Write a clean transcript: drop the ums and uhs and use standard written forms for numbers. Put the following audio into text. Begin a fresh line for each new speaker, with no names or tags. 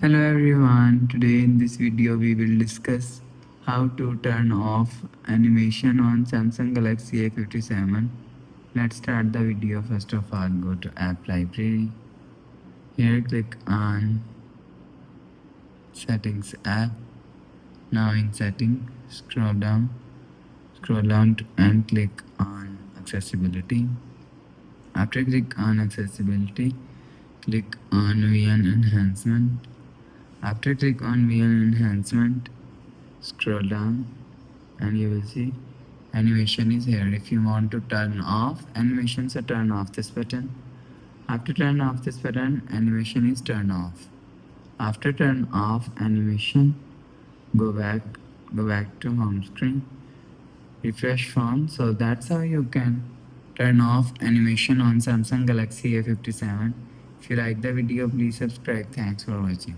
Hello everyone, today in this video we will discuss how to turn off animation on Samsung Galaxy A57. Let's start the video. First of all, go to app library. Here click on settings app. Now in setting, scroll down and click on accessibility. After click on accessibility, click on VN enhancement. After click on VN enhancement, scroll down and you will see animation is here. If you want to turn off animation, so turn off this button. After turn off this button, animation is turned off. After turn off animation, go back to home screen, refresh phone. So that's how you can turn off animation on Samsung Galaxy A57. If you like the video, please subscribe. Thanks for watching.